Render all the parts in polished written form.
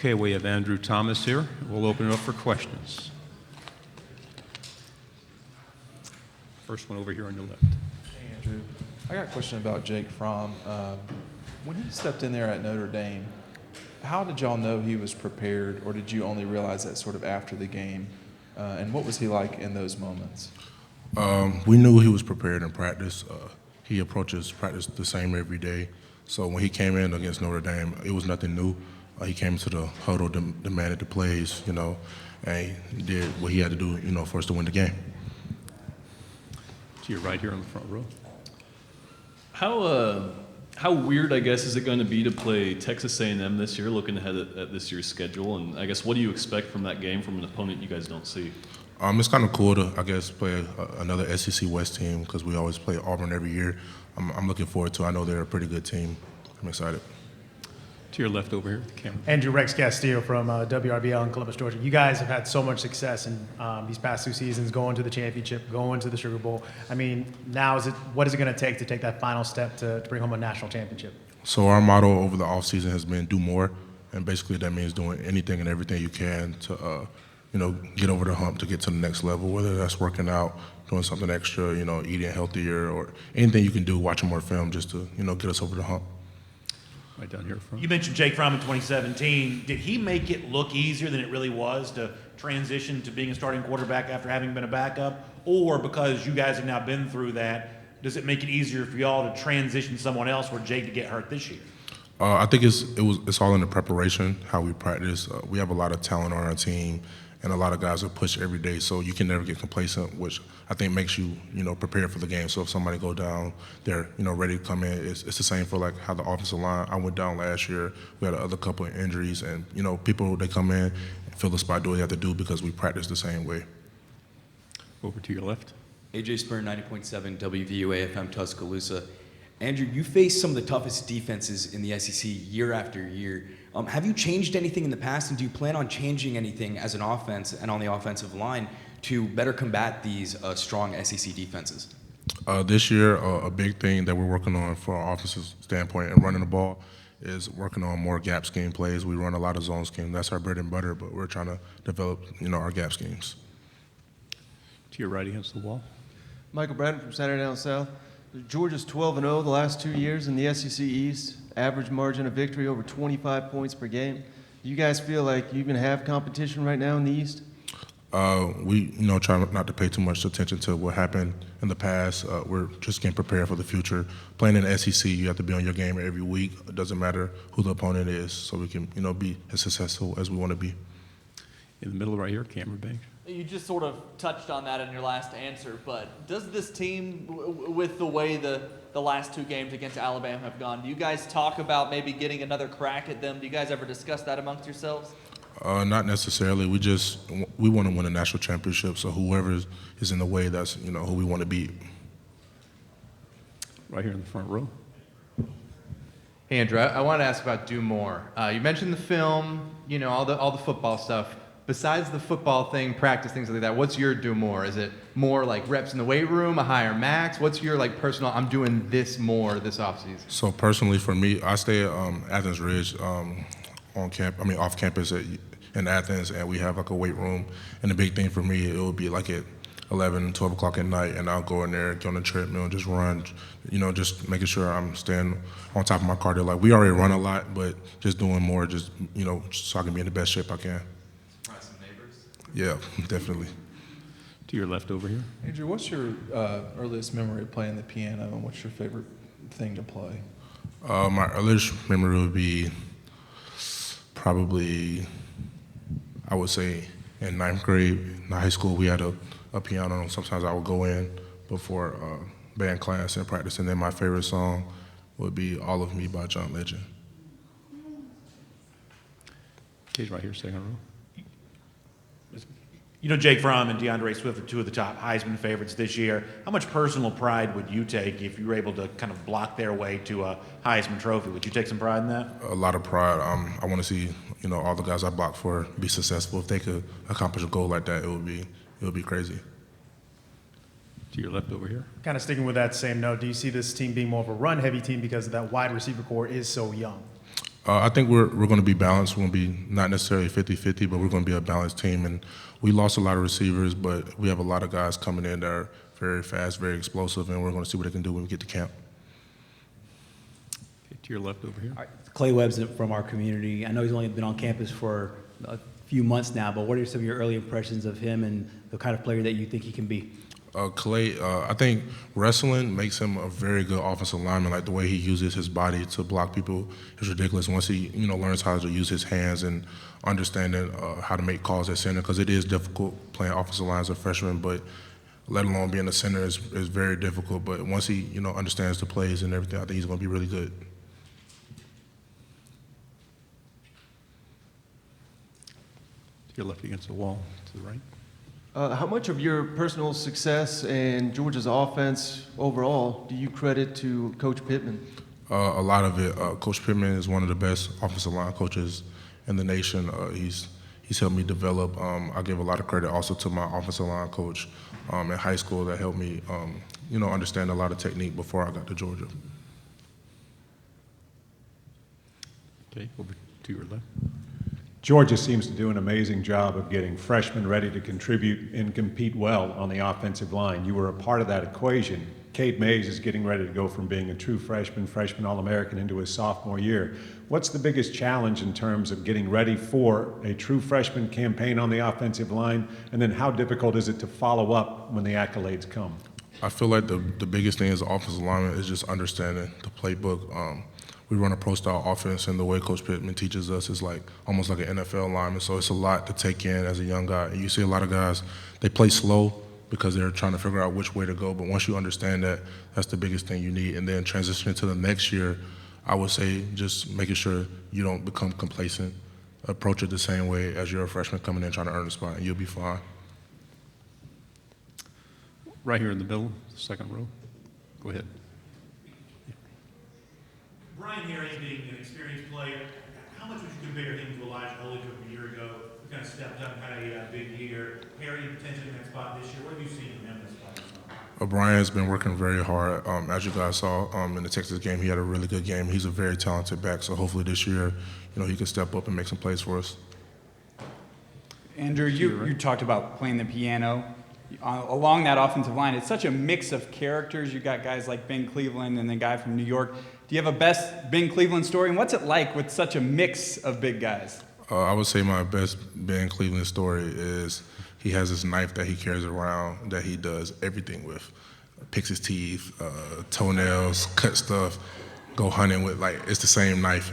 Okay, we have Andrew Thomas here. We'll open it up for questions. First one over here on your left. Hey, Andrew. I got a question about Jake Fromm. When he stepped in there at Notre Dame, how did y'all know he was prepared, or did you only realize that sort of after the game? And what was he like in those moments? We knew he was prepared in practice. He approaches practice the same every day. So when he came in against Notre Dame, it was nothing new. He came to the huddle, demanded the plays, and he did what he had to do, for us to win the game. To your right here on the front row. How weird, I guess, is it going to be to play Texas A&M this year, looking ahead at this year's schedule? And I guess, what do you expect from that game from an opponent you guys don't see? It's kind of cool to, I guess, play another SEC West team because we always play Auburn every year. I'm looking forward to it. I know they're a pretty good team. I'm excited. To your left over here, the camera. Andrew Rex Castillo from WRBL in Columbus, Georgia. You guys have had so much success in these past 2 seasons, going to the championship, going to the Sugar Bowl. I mean, now what is it going to take that final step to bring home a national championship? So our motto over the offseason has been do more, and basically that means doing anything and everything you can to, get over the hump to get to the next level, whether that's working out, doing something extra, eating healthier, or anything you can do, watching more film just to, get us over the hump. Right down here front. You mentioned Jake Fromm in 2017. Did he make it look easier than it really was to transition to being a starting quarterback after having been a backup? Or because you guys have now been through that, does it make it easier for y'all to transition someone else for Jake to get hurt this year? I think it's all in the preparation, how we practice. We have a lot of talent on our team, and a lot of guys are pushed every day, so you can never get complacent, which I think makes you, prepared for the game. So if somebody go down, they're, ready to come in. It's the same for like how the offensive line. I went down last year. We had another couple of injuries, and people they come in, fill the spot, do what they have to do because we practice the same way. Over to your left. AJ Spurn, 90.7 WVUA FM Tuscaloosa. Andrew, you face some of the toughest defenses in the SEC year after year. Have you changed anything in the past, and do you plan on changing anything as an offense and on the offensive line to better combat these strong SEC defenses? This year, a big thing that we're working on for our offensive standpoint and running the ball is working on more gap scheme plays. We run a lot of zone scheme. That's our bread and butter, but we're trying to develop, our gap schemes. To your right against the wall. Michael Bradden from Saturday Down South. Georgia's 12-0 the last 2 years in the SEC East. Average margin of victory over 25 points per game. Do you guys feel like you even have competition right now in the East? We, try not to pay too much attention to what happened in the past. We're just getting prepared for the future. Playing in the SEC, you have to be on your game every week. It doesn't matter who the opponent is, so we can, be as successful as we want to be. In the middle right here, camera bank. You just sort of touched on that in your last answer, but does this team, with the way the last 2 games against Alabama have gone, do you guys talk about maybe getting another crack at them? Do you guys ever discuss that amongst yourselves? Not necessarily. We want to win a national championship, so whoever is in the way, that's, who we want to beat. Right here in the front row. Hey, Andrew, I want to ask about do more. You mentioned the film, all the football stuff. Besides the football thing, practice, things like that, what's your do more? Is it more like reps in the weight room, a higher max? What's your personal, I'm doing this more this offseason? So personally for me, I stay at Athens Ridge off campus in Athens, and we have like a weight room. And the big thing for me, it would be like at 11, 12 o'clock at night, and I'll go in there, get on the treadmill, and just run, just making sure I'm staying on top of my cardio. Like, we already run a lot, but just doing more, just, so I can be in the best shape I can. Yeah, definitely. To your left over here. Andrew, what's your earliest memory of playing the piano, and what's your favorite thing to play? My earliest memory would be probably, I would say, in 9th grade. In high school, we had a piano. Sometimes I would go in before band class and practice, and then my favorite song would be All of Me by John Legend. Cage right here, second row. Jake Fromm and DeAndre Swift are 2 of the top Heisman favorites this year. How much personal pride would you take if you were able to kind of block their way to a Heisman Trophy? Would you take some pride in that? A lot of pride. I want to see, all the guys I blocked for be successful. If they could accomplish a goal like that, it would be crazy. To your left over here. Kind of sticking with that same note, do you see this team being more of a run-heavy team because that wide receiver core is so young? I think we're going to be balanced. We're going to be not necessarily 50-50, but we're going to be a balanced team. And we lost a lot of receivers, but we have a lot of guys coming in that are very fast, very explosive, and we're going to see what they can do when we get to camp. Okay, to your left over here. All right, Clay Webb's from our community. I know he's only been on campus for a few months now, but what are some of your early impressions of him and the kind of player that you think he can be? Clay, I think wrestling makes him a very good offensive lineman. Like the way he uses his body to block people is ridiculous. Once he, learns how to use his hands and understanding how to make calls at center, because it is difficult playing offensive line as a freshman, but let alone being a center is very difficult. But once he, understands the plays and everything, I think he's going to be really good. To your left against the wall, to the right. How much of your personal success and Georgia's offense overall do you credit to Coach Pittman? A lot of it. Coach Pittman is one of the best offensive line coaches in the nation. He's helped me develop. I give a lot of credit also to my offensive line coach in high school that helped me, understand a lot of technique before I got to Georgia. Okay, over to your left. Georgia seems to do an amazing job of getting freshmen ready to contribute and compete well on the offensive line. You were a part of that equation. Cade Mays is getting ready to go from being a true freshman All-American into his sophomore year. What's the biggest challenge in terms of getting ready for a true freshman campaign on the offensive line? And then how difficult is it to follow up when the accolades come? I feel like the biggest thing as an offensive lineman is just understanding the playbook. We run a pro-style offense, and the way Coach Pittman teaches us is like almost like an NFL lineman. So it's a lot to take in as a young guy. And you see a lot of guys, they play slow because they're trying to figure out which way to go. But once you understand that, that's the biggest thing you need. And then transitioning to the next year, I would say just making sure you don't become complacent. Approach it the same way as you're a freshman coming in trying to earn a spot, and you'll be fine. Right here in the middle, second row. Go ahead. Brian Herrien being an experienced player, how much would you compare him to Elijah Holycook a year ago? Who kind of stepped up, had a big year. Herrien potentially in that spot this year. What have you seen from him this spot? Brian has been working very hard. As you guys saw in the Texas game, he had a really good game. He's a very talented back, so hopefully this year, he can step up and make some plays for us. Andrew, you talked about playing the piano. Along that offensive line, it's such a mix of characters. You've got guys like Ben Cleveland and the guy from New York. Do you have a best Ben Cleveland story? And what's it like with such a mix of big guys? I would say my best Ben Cleveland story is he has this knife that he carries around that he does everything with. Picks his teeth, toenails, cut stuff, go hunting with, it's the same knife.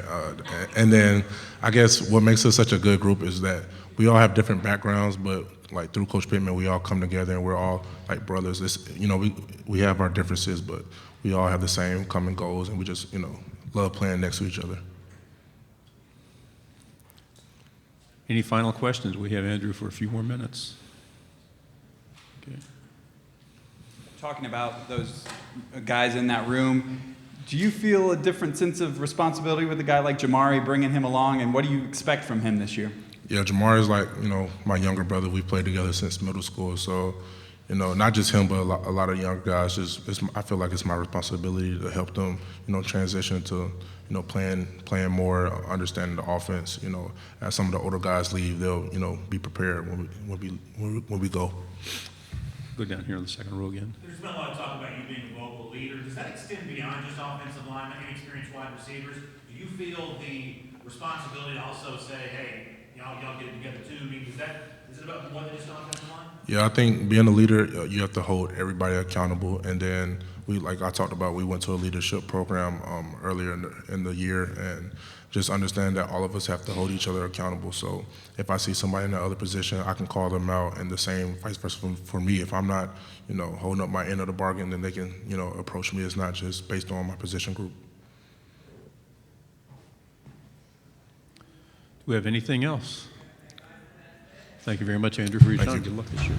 And then I guess what makes us such a good group is that we all have different backgrounds, but through Coach Pittman, we all come together and we're all like brothers. We have our differences, but we all have the same common goals, and we just, love playing next to each other. Any final questions? We have Andrew for a few more minutes. Okay. Talking about those guys in that room, do you feel a different sense of responsibility with a guy like JaMarr, bringing him along, and what do you expect from him this year? Yeah, JaMarr is my younger brother. We played together since middle school, so not just him, but a lot of younger guys. I feel like it's my responsibility to help them, transition to, playing more, understanding the offense. As some of the older guys leave, they'll, be prepared when we go. Go down here in the second row again. There's been a lot of talk about you being a vocal leader. Does that extend beyond just offensive linemen and experienced wide receivers? Do you feel the responsibility to also say, hey, y'all get it together too? I mean, is it about more than just offensive line? Yeah, I think being a leader, you have to hold everybody accountable. And then like I talked about, we went to a leadership program earlier in the year, and just understand that all of us have to hold each other accountable. So if I see somebody in the other position, I can call them out, and the same vice versa for me. If I'm not, holding up my end of the bargain, then they can, approach me. It's not just based on my position group. Do we have anything else? Thank you very much, Andrew, for your time. Good luck this year.